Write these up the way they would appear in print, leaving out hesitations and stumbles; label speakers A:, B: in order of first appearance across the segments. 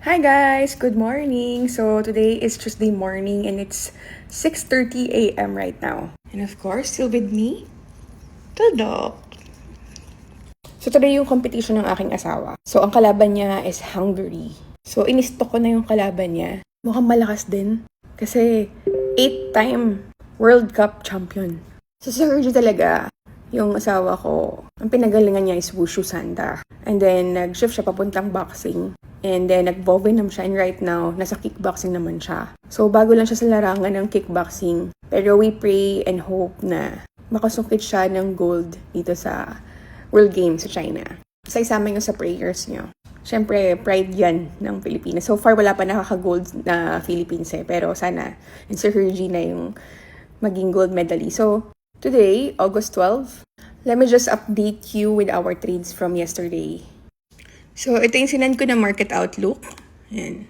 A: Hi guys, good morning. So today is Tuesday morning and it's 6:30 a.m. right now. And of course, still with me, Tudok. So today yung competition ng aking asawa. So ang kalaban niya is Hungary. So inistok ko na yung kalaban niya. Mukhang malakas din kasi 8-time World Cup champion. So si Sergio talaga, yung asawa ko, ang pinagalingan niya is Wushu Sanda. And then nag-shift siya papuntang boxing. And then, nag-Vovinam siya. And right now, nasa kickboxing naman siya. So, bago lang siya sa larangan ng kickboxing. Pero we pray and hope na makasungkit siya ng gold dito sa World Games sa China. So, isama nyo sa prayers nyo. Siyempre, pride yan ng Pilipinas. So far, wala pa nakaka-gold na Philippines eh. Pero sana, and Sir Hergy na yung maging gold medalist. So, today, August 12, let me just update you with our trades from yesterday. So, ito yung sinend ko na market outlook. Ayan.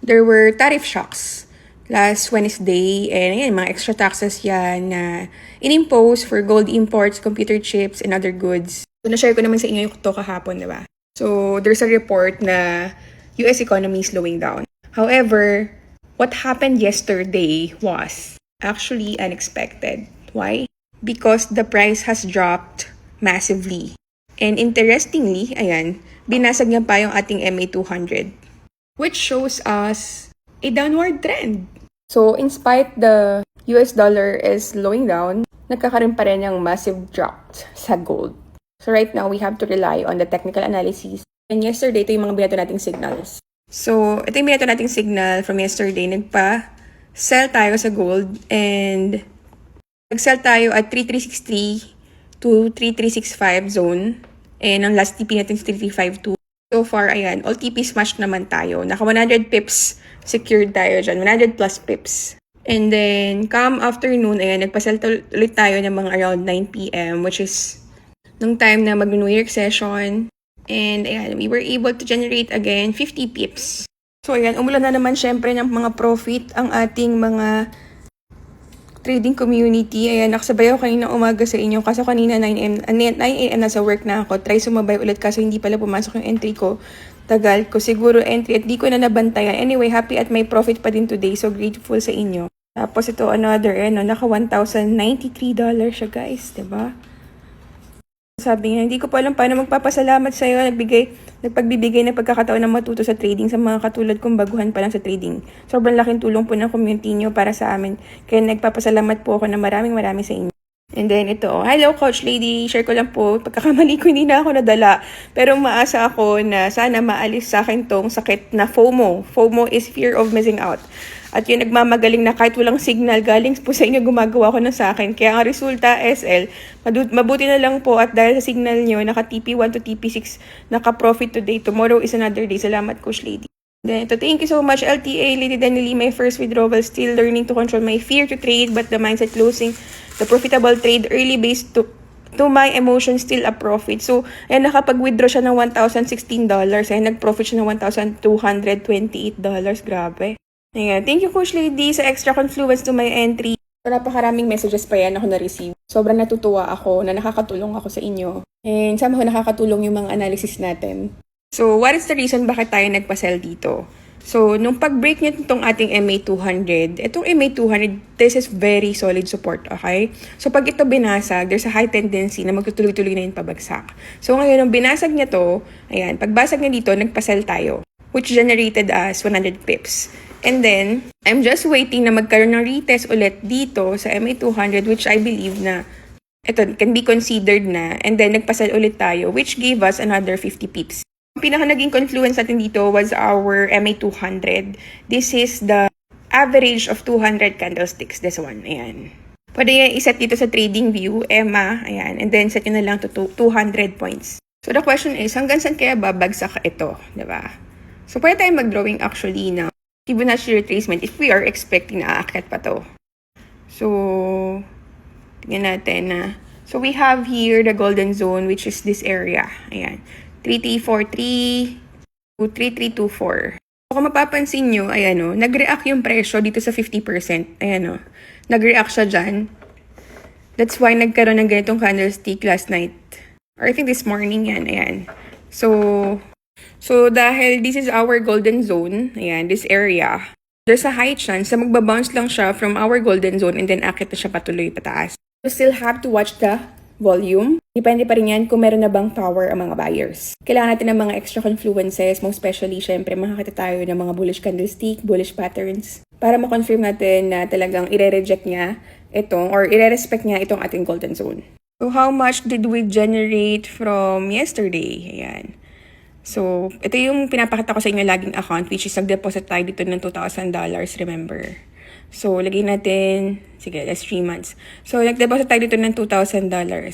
A: There were tariff shocks last Wednesday. And ayan, mga extra taxes yan na in-impose for gold imports, computer chips, and other goods. So, na-share ko naman sa inyo yung ito kahapon, diba? So, there's a report na US economy is slowing down. However, what happened yesterday was actually unexpected. Why? Because the price has dropped massively. And interestingly, ayan, binasag niya pa yung ating MA200, which shows us a downward trend. So, in spite the US dollar is slowing down, nagkakaroon pa rin yung massive drop sa gold. So, right now, we have to rely on the technical analysis. And yesterday, ito yung mga binato nating signals. So, ito yung binato nating signal from yesterday. Nagpa-sell tayo sa gold and nag-sell tayo at 3363 to 3365 zone. And ang last TP natin is 3352. So far, ayan, all TP smashed naman tayo. Naka 100 pips secured tayo dyan. 100 plus pips. And then, come afternoon, ayan, nagpasell ulit tayo ng mga around 9 p.m. which is nung time na mag-New Year session. And ayan, we were able to generate again 50 pips. So ayan, umulan na naman syempre ng mga profit ang ating mga trading community. Ayan, nakasabay ako kanina umaga sa inyo. Kaso kanina 9 a.m. nasa work na ako. Try sumabay ulit kaso hindi pala pumasok yung entry ko. Tagal ko siguro entry at di ko na nabantayan. Anyway, happy at may profit pa din today. So grateful sa inyo. Tapos ito another, naka $1,093 siya guys. Diba? Sabi niya, hindi ko pa alam paano magpapasalamat sa'yo. Nagpagbibigay ng pagkakataon na matuto sa trading sa mga katulad kong baguhan pa lang sa trading. Sobrang laking tulong po ng community niyo para sa amin. Kaya nagpapasalamat po ako na maraming sa inyo. And then ito, hello Coach Lady, share ko lang po, pagkakamali ko hindi na ako nadala. Pero maasa ako na sana maalis sa akin tong sakit na FOMO. FOMO is fear of missing out. At yun nagmamagaling na kahit walang signal, galing po sa inyo gumagawa ko na sa akin. Kaya ang resulta, SL, mabuti na lang po at dahil sa signal nyo, naka TP1 to TP6, naka-profit today. Tomorrow is another day. Salamat, Coach Lady. Then ito, thank you so much, LTA, Lady Danily, my first withdrawal, still learning to control my fear to trade, but the mindset closing, the profitable trade early based to my emotion, still a profit. So, ayan, nakapag-withdraw siya ng $1,016. Ayan, nag-profit siya ng $1,228. Grabe. Ayan, thank you Coach Lady sa extra confluence to my entry. So, napakaraming messages pa yan ako na-receive. Sobrang natutuwa ako na nakakatulong ako sa inyo. And somehow nakakatulong yung mga analysis natin. So, what is the reason bakit tayo nagpa-sell dito? So, nung pag-break niya itong ating MA200, itong MA200, this is very solid support, okay? So, pag ito binasag, there's a high tendency na magtutuloy-tuloy na yung pabagsak. So, ngayon, nung binasag niya to, ayan, pagbasag niya dito, nagpa-sell tayo, which generated as 100 pips. And then, I'm just waiting na magkaroon ng retest ulit dito sa MA200, which I believe na ito can be considered na. And then, nagpasal ulit tayo, which gave us another 50 pips. Ang pinaka naging confluence natin dito was our MA200. This is the average of 200 candlesticks. This one, ayan. Pwede yan iset dito sa trading view, EMA, ayan. And then, set nyo na lang to 200 points. So, the question is, hanggang saan kaya babagsak ito? Diba? So, pwede tayong mag-drawing actually na Fibonacci retracement if we are expecting na aakyat pa to. So, tingnan natin na. So, we have here the golden zone which is this area. Ayan. 3343 to 3324. So, kung mapapansin nyo, ayan o, nag-react yung presyo dito sa 50%. Ayan o, nag-react siya dyan. That's why nagkaroon ng ganitong candlestick last night. Or I think this morning yan, ayan. So, So, dahil this is our golden zone, ayan, this area, there's a high chance na magbabounce lang siya from our golden zone and then akit na siya patuloy pataas. You still have to watch the volume. Depende pa rin yan kung meron na bang power ang mga buyers. Kailangan natin ng mga extra confluences, most especially, syempre, makakita tayo ng mga bullish candlestick, bullish patterns, para ma-confirm natin na talagang ire-reject niya itong, or ire-respect niya itong ating golden zone. So, how much did we generate from yesterday? Ayan. So, ito yung pinapakita ko sa inyo laging account, which is nag-deposit tayo dito ng $2,000, remember? So, lagay natin, sige, that's 3 months. So, nag-deposit tayo dito ng $2,000.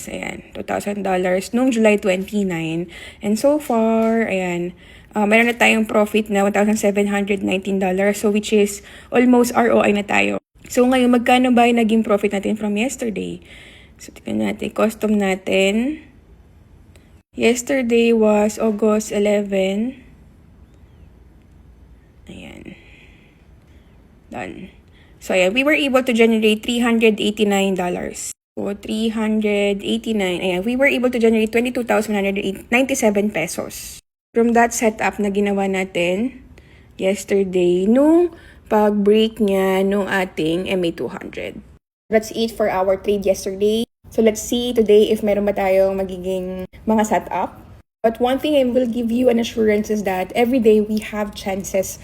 A: Ayan, $2,000 noong July 29. And so far, ayan, meron na tayong profit na $1,719. So, which is almost ROI na tayo. So, ngayon, magkano ba yung naging profit natin from yesterday? So, tignan natin, custom natin. Yesterday was August 11. Ayan. Done. So, ayan, we were able to generate $389. So, 389. Ayan, we were able to generate 22,197 pesos. From that setup na ginawa natin yesterday, nung pag-break niya nung ating MA200. That's it for our trade yesterday. So, let's see today if meron ba tayong magiging mga setup. But one thing I will give you an assurance is that every day we have chances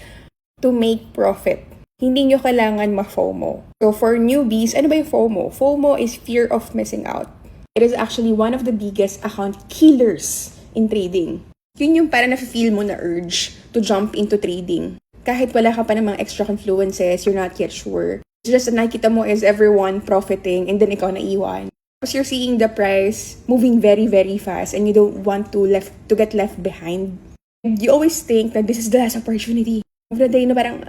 A: to make profit. Hindi nyo kailangan ma-FOMO. So, for newbies, ano ba yung FOMO? FOMO is fear of missing out. It is actually one of the biggest account killers in trading. Yun yung parang na-feel mo na urge to jump into trading. Kahit wala ka pa ng mga extra confluences, you're not yet sure. Just na nakikita mo is everyone profiting and then ikaw naiwan. Because you're seeing the price moving very, very fast and you don't want to get left behind. And you always think that this is the last opportunity. Of the day na parang,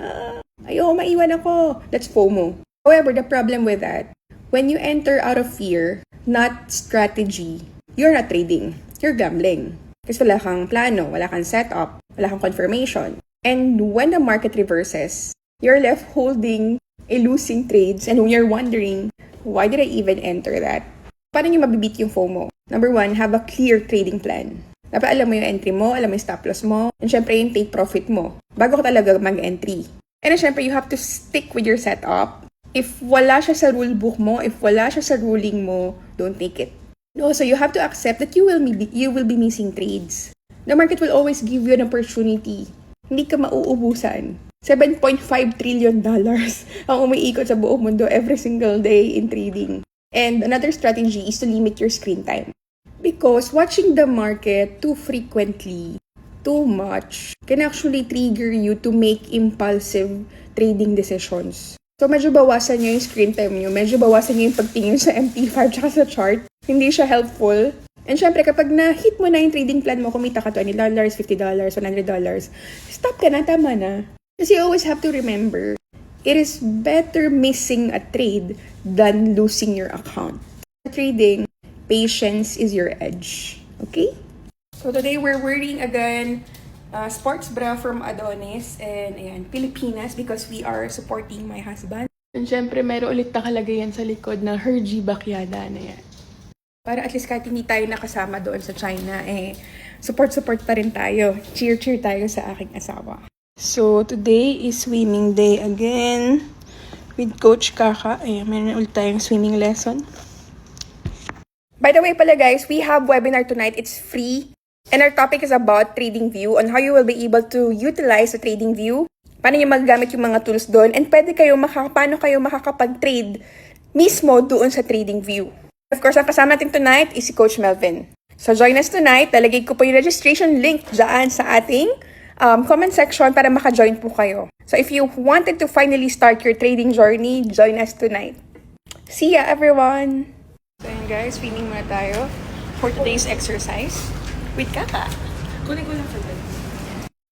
A: ayaw, maiwan ako. That's FOMO. However, the problem with that, when you enter out of fear, not strategy, you're not trading. You're gambling. Kasi wala kang plano, wala kang setup, wala kang confirmation. And when the market reverses, you're left holding a losing trades and you're wondering, why did I even enter that? Paano nyo mabibit yung FOMO? Number one, have a clear trading plan. Dapat alam mo yung entry mo, alam mo yung stop loss mo, and syempre yung take profit mo bago ka talaga mag-entry. And then syempre, you have to stick with your setup. If wala siya sa rule book mo, if wala siya sa ruling mo, don't take it. No, so you have to accept that you will be missing trades. The market will always give you an opportunity. Hindi ka mauubusan. $7.5 trillion ang umiikot sa buong mundo every single day in trading. And another strategy is to limit your screen time. Because watching the market too frequently, too much, can actually trigger you to make impulsive trading decisions. So medyo bawasan nyo yung screen time nyo, medyo bawasan nyo yung pagtingin sa MT5 tsaka sa chart. Hindi siya helpful. And syempre, kapag na-hit mo na yung trading plan mo, kumita ka $20, $50, $100, stop ka na, tama na. Because you always have to remember, it is better missing a trade than losing your account. Trading, patience is your edge. Okay? So today we're wearing again sports bra from Adonis and ayan, Pilipinas because we are supporting my husband. And syempre meron ulit nakalagay yan sa likod ng Hergy Backyada na yan. Para at least kahit hindi tayo nakasama doon sa China, support pa rin tayo. Cheer tayo sa aking asawa. So today is swimming day again with Coach Kaka. Ayan, meron ulit tayong swimming lesson. By the way pala guys, we have webinar tonight. It's free. And our topic is about TradingView on how you will be able to utilize the TradingView. Paano nyo magagamit yung mga tools doon. And paano kayo makakapag-trade mismo doon sa TradingView. Of course, ang kasama natin tonight is si Coach Melvin. So join us tonight. Lalagay ko po yung registration link dyan sa ating comment section para maka-join po kayo. So if you wanted to finally start your trading journey, join us tonight. See ya everyone! So yun guys, swimming muna tayo for today's exercise with Kaka. Kunin ko lang sa guys.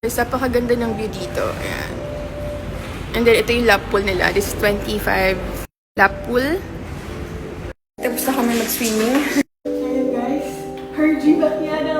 A: Guys, napakaganda ng view dito. Ayan. And then ito yung lap pool nila. This is 25 lap pool. Tapos na kami mag-swimming. Ayan guys, Hergy Backyada